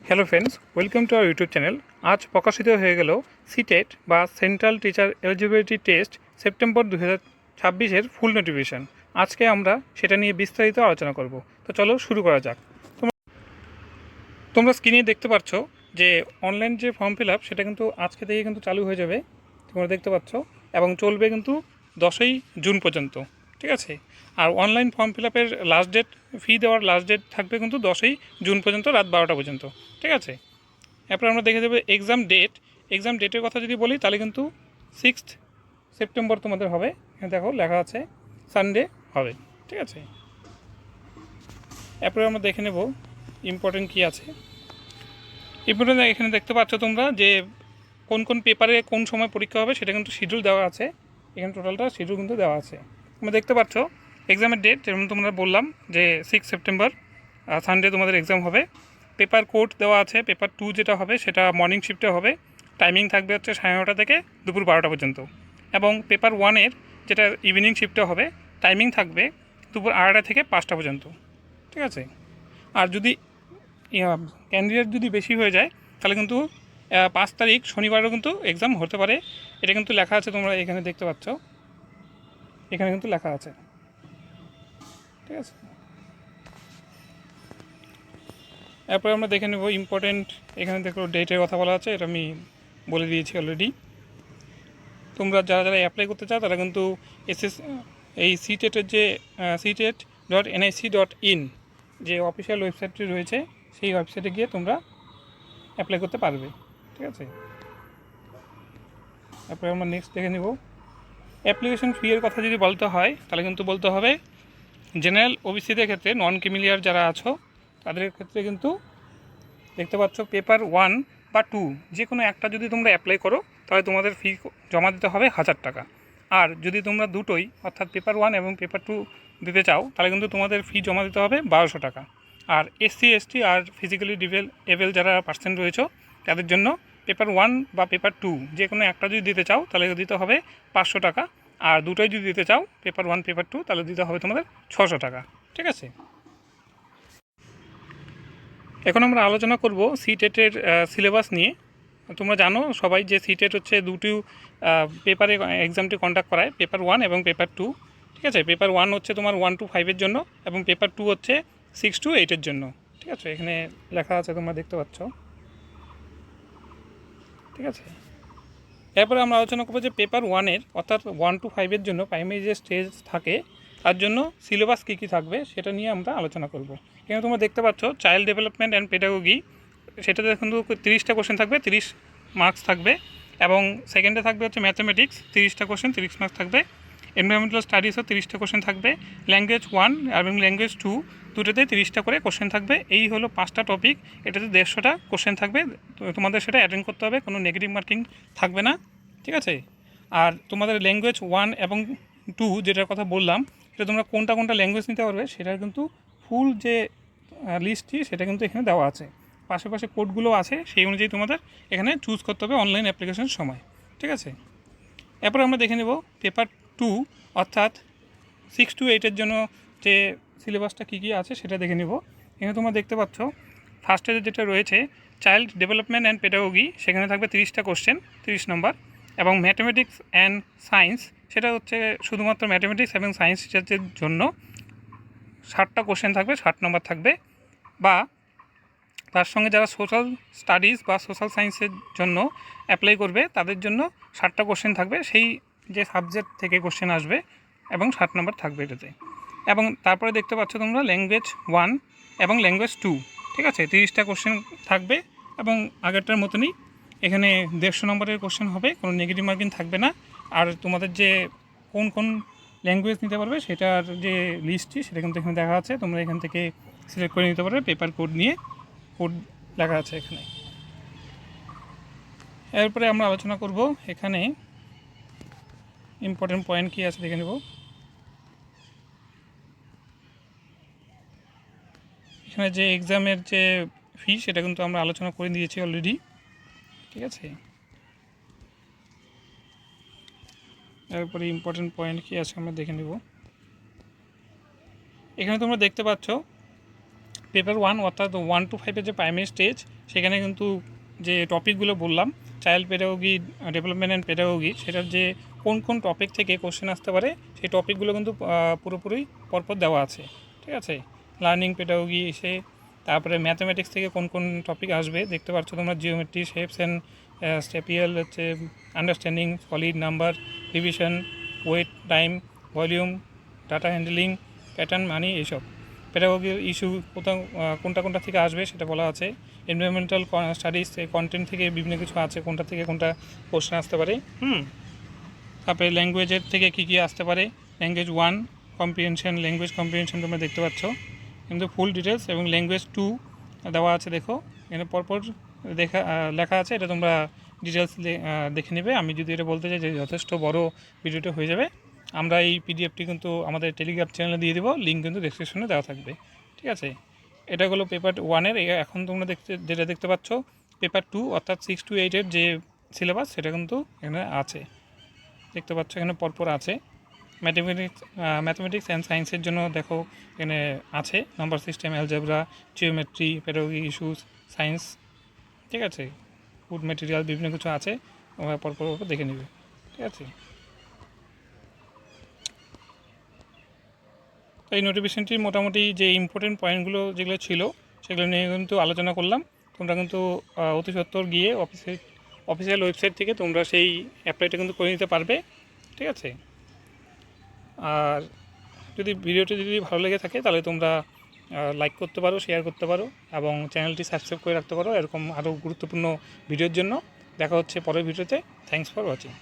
Hello friends, welcome to our YouTube channel. আজ প্রকাশিত হয়ে গেল সিটেট বা central teacher eligibility test September 2026-এর ফুল নোটিফিকেশান। আজকে আমরা সেটা নিয়ে বিস্তারিত আলোচনা করব। তো চলো শুরু করা যাক। তোমরা স্ক্রিনে দেখতে পাচ্ছ যে অনলাইন যে ফর্ম ফিল আপ সেটা কিন্তু আজকে থেকে কিন্তু চালু হয়ে যাবে, তোমরা দেখতে পাচ্ছ, এবং চলবে কিন্তু 10ই জুন পর্যন্ত। ঠিক আছে। আর অনলাইন ফর্ম ফিল আপের লাস্ট ডেট, ফি দেওয়ার লাস্ট ডেট থাকবে কিন্তু 10ই জুন পর্যন্ত রাত 12টা পর্যন্ত। ঠিক আছে। এরপর আমরা দেখে দেবো এক্সাম ডেটের কথা যদি বলি তাহলে কিন্তু 6 সেপ্টেম্বর তোমাদের হবে। এখানে দেখো লেখা আছে সানডে হবে। ঠিক আছে। এরপরে আমরা দেখে নেব ইম্পর্টেন্ট কী আছে। ইম্পর্টেন্ট এখানে দেখতে পাচ্ছ তোমরা যে কোন কোন পেপারে কোন সময় পরীক্ষা হবে সেটা কিন্তু শিডিউল দেওয়া আছে। এখানে টোটালটা শিডিউল কিন্তু দেওয়া আছে। তোমরা দেখতে পাচ্ছ এক্সামের ডেট যেমন তোমরা বললাম যে 6 সেপ্টেম্বর সানডে তোমাদের এক্সাম হবে। পেপার কোড দেওয়া আছে। পেপার 2 যেটা হবে সেটা মর্নিং শিফটে হবে। টাইমিং থাকবে হচ্ছে 9:30 থেকে দুপুর 12টা পর্যন্ত। এবং পেপার 1-এর যেটা ইভিনিং শিফটে হবে টাইমিং থাকবে দুপুর 2:30 থেকে 5টা পর্যন্ত। ঠিক আছে। আর যদি ক্যান্ডিডেট যদি বেশি হয়ে যায় তাহলে কিন্তু 5 তারিখ শনিবারও কিন্তু এক্সাম হতে পারে। এটা কিন্তু লেখা আছে, তোমরা এখানে দেখতে পাচ্ছ, এখানে কিন্তু লেখা আছে। ঠিক আছে। এরপরে আমরা দেখে নেব ইম্পর্টেন্ট, এখানে দেখো ডেটের কথা বলা আছে, এটা আমি বলে দিয়েছি অলরেডি। তোমরা যারা যারা অ্যাপ্লাই করতে চাও তারা কিন্তু এই সিটেটের যে CTET.nic.in যে অফিসিয়াল ওয়েবসাইটটি রয়েছে সেই ওয়েবসাইটে গিয়ে তোমরা অ্যাপ্লাই করতে পারবে। ঠিক আছে। তারপরে আমরা নেক্সট দেখে নেব অ্যাপ্লিকেশন ফি এর কথা যদি বলতে হয় তাহলে কিন্তু বলতে হবে জেনারেল ওবিসিদের ক্ষেত্রে, নন ক্রিমিলিয়ার যারা আছো তাদের ক্ষেত্রে কিন্তু দেখতে পাচ্ছ পেপার 1 বা 2 যে কোনো একটা যদি তোমরা অ্যাপ্লাই করো তাহলে তোমাদের ফি জমা দিতে হবে 1000 টাকা। আর যদি তোমরা দুটোই অর্থাৎ পেপার 1 এবং পেপার 2 দিতে চাও তাহলে কিন্তু তোমাদের ফি জমা দিতে হবে 1200 টাকা। আর SC ST আর ফিজিক্যালি ডিসেবল যারা পার্সন রয়েছে তাদের জন্য পেপার 1 বা পেপার 2 যে কোনো একটা যদি দিতে চাও তাহলে দিতে হবে 500 টাকা। আর দুটোই যদি দিতে চাও পেপার 1 পেপার 2 তাহলে দিতে হবে তোমাদের 600 টাকা। ঠিক আছে। এখন আমরা আলোচনা করব সিটেটের সিলেবাস নিয়ে। তোমরা জানো সবাই যে সিটেট হচ্ছে দুটি পেপারে এক্সামটি কন্ডাক্ট করায়, পেপার 1 এবং পেপার 2। ঠিক আছে। পেপার 1 হচ্ছে তোমার 1 to 5-এর জন্য এবং পেপার 2 হচ্ছে 6 to 8-এর জন্য। ঠিক আছে। এখানে লেখা আছে, তোমরা দেখতে পাচ্ছ। ঠিক আছে। এরপরে আমরা আলোচনা করবো যে পেপার 1-এর অর্থাৎ 1 to 5-এর জন্য প্রাইমারি যে স্টেজ থাকে তার জন্য সিলেবাস কী কী থাকবে সেটা নিয়ে আমরা আলোচনা করব। এখানে তোমরা দেখতে পাচ্ছ চাইল্ড ডেভেলপমেন্ট অ্যান্ড পেডাগোগি, সেটাতে কিন্তু 30টা কোশ্চেন থাকবে, 30 মার্কস থাকবে। এবং সেকেন্ডে থাকবে হচ্ছে ম্যাথামেটিক্স, 30টা কোশ্চেন, 30 মার্কস থাকবে। এনভায়রনমেন্টাল স্টাডিজও 30টা কোশ্চেন থাকবে। ল্যাঙ্গুয়েজ 1 এবং ল্যাঙ্গুয়েজ 2 দুটোতে 30টা করে কোশ্চেন থাকবে। এই হলো 5টা টপিক, এটাতে 150টা কোশ্চেন থাকবে। তোমাদের সেটা অ্যাটেন্ড করতে হবে, কোনো নেগেটিভ মার্কিং থাকবে না। ঠিক আছে। আর তোমাদের ল্যাঙ্গুয়েজ 1 এবং 2 যেটার কথা বললাম সেটা তোমরা কোনটা কোনটা ল্যাঙ্গুয়েজ নিতে পারবে সেটার কিন্তু ফুল যে লিস্টটি সেটা কিন্তু এখানে দেওয়া আছে। পাশে কোডগুলো আছে, সেই অনুযায়ী তোমাদের এখানে চুজ করতে হবে অনলাইন অ্যাপ্লিকেশনের সময়। ঠিক আছে। এরপর আমরা দেখে নেব পেপার 2 অর্থাৎ 6 to 8-এর জন্য যে সিলেবাসটা কী কী আছে সেটা দেখে নেব। এখানে তোমরা দেখতে পাচ্ছ ফার্স্টে যেটা রয়েছে চাইল্ড ডেভেলপমেন্ট অ্যান্ড পেডাগোগি, সেখানে থাকবে 30টা কোশ্চেন, 30 নম্বর। এবং ম্যাথমেটিক্স অ্যান্ড সায়েন্স, সেটা হচ্ছে শুধুমাত্র ম্যাথমেটিক্স এবং সায়েন্স টিচারদের জন্য 60টা কোশ্চেন থাকবে, 60 নম্বর থাকবে। বা তার সঙ্গে যারা সোশ্যাল স্টাডিজ বা সোশ্যাল সায়েন্সের জন্য অ্যাপ্লাই করবে তাদের জন্য 60টা কোশ্চেন থাকবে, সেই যে সাবজেক্ট থেকে কোশ্চেন আসবে, এবং 60 নম্বর থাকবে এটাতে। এবং তারপরে দেখতে পাচ্ছ তোমরা ল্যাঙ্গুয়েজ 1 এবং ল্যাঙ্গুয়েজ 2। ঠিক আছে। 30টা কোশ্চেন থাকবে এবং আগেরটার মতনই এখানে 150 নম্বরের কোশ্চেন হবে, কোনো নেগেটিভ মার্কিং থাকবে না। আর তোমাদের যে কোন কোন ল্যাঙ্গুয়েজ নিতে পারবে সেটার যে লিস্টটি সেটা কিন্তু এখানে দেখা আছে, তোমরা এখান থেকে সিলেক্ট করে নিতে পারবে পেপার কোড নিয়ে, কোড লেখা আছে এখানে। এরপরে আমরা আলোচনা করব এখানে ইম্পর্টেন্ট পয়েন্ট কী আছে দেখে নেব। এখানে যে এক্সামের যে ফি সেটা কিন্তু আমরা আলোচনা করে দিয়েছি অলরেডি। ঠিক আছে। এরপরে ইম্পর্টেন্ট পয়েন্ট কী আছে আমরা দেখে নেব। এখানে তোমরা দেখতে পাচ্ছ পেপার 1 অর্থাৎ 1 to 5 যে প্রাইমারি স্টেজ, সেখানে কিন্তু যে টপিকগুলো বললাম child pedagogy, development and pedagogy, সেটার যে কোন কোন টপিক থেকে কোশ্চেন আসতে পারে সেই টপিকগুলো কিন্তু পুরোপুরি পরপর দেওয়া আছে। ঠিক আছে, লার্নিং পেডাগোগি এসে তারপরে ম্যাথামেটিক্স থেকে কোন কোন টপিক আসবে দেখতে পাচ্ছ তোমরা, জিওমেট্রি, শেপস অ্যান্ড স্টেপিয়াল, হচ্ছে understanding solid number, division, weight, time, volume, data handling, pattern, money, এইসব পেডাগোগির ইস্যু কোনটা কোনটা থেকে আসবে সেটা বলা আছে। এনভায়রনমেন্টাল স্টাডিজ, কন্টেন্ট থেকে বিভিন্ন কিছু আছে, কোনটা থেকে কোনটা কোশ্চেন আসতে পারে। তারপরে ল্যাঙ্গুয়েজের থেকে কী কী আসতে পারে, ল্যাঙ্গুয়েজ 1 কম্প্রিহেনশন, ল্যাঙ্গুয়েজ কম্প্রিহেনশন তোমরা দেখতে পাচ্ছ, কিন্তু ফুল ডিটেলস, এবং ল্যাঙ্গুয়েজ 2 দেওয়া আছে। দেখো এখানে পরপর লেখা আছে, এটা তোমরা ডিটেলস দেখে নেবে। আমি যদি এটা বলতে চাই যে যথেষ্ট বড় ভিডিওটা হয়ে যাবে, আমরা এই পিডিএফটি কিন্তু আমাদের টেলিগ্রাম চ্যানেলে দিয়ে দেবো, লিঙ্ক কিন্তু ডেসক্রিপশনে দেওয়া থাকবে। ঠিক আছে, এটা হলো পেপার 1-এর। এখন তোমরা যেটা দেখতে পাচ্ছ পেপার 2 অর্থাৎ 6 to 8-এর যে সিলেবাস সেটা কিন্তু এখানে আছে, দেখতে পাচ্ছ এখানে পরপর আছে। ম্যাথমেটিক্স অ্যান্ড সায়েন্সের জন্য দেখো এখানে আছে number system, algebra, geometry, pedagogic issues, science. ঠিক আছে, ফুড ম্যাটেরিয়াল, বিভিন্ন কিছু আছে, তোমরা পরপর দেখে নেবে। ঠিক আছে, তো এই নোটিফিকেশনটির মোটামুটি যে ইম্পর্টেন্ট পয়েন্টগুলো যেগুলো ছিল সেগুলো নিয়ে কিন্তু আলোচনা করলাম। তোমরা কিন্তু অতি সত্বর গিয়ে অফিসিয়াল ওয়েবসাইট থেকে তোমরা সেই অ্যাপ্লাইটা কিন্তু করে নিতে পারবে। ঠিক আছে, আর ভিডিওটি যদি ভালো লেগে থাকে তাহলে তোমরা লাইক করতে পারো, শেয়ার করতে পারো, এবং চ্যানেলটি সাবস্ক্রাইব করে রাখতে পারো এরকম আরও গুরুত্বপূর্ণ ভিডিওর জন্য। দেখা হচ্ছে পরের ভিডিওতে। Thanks for watching.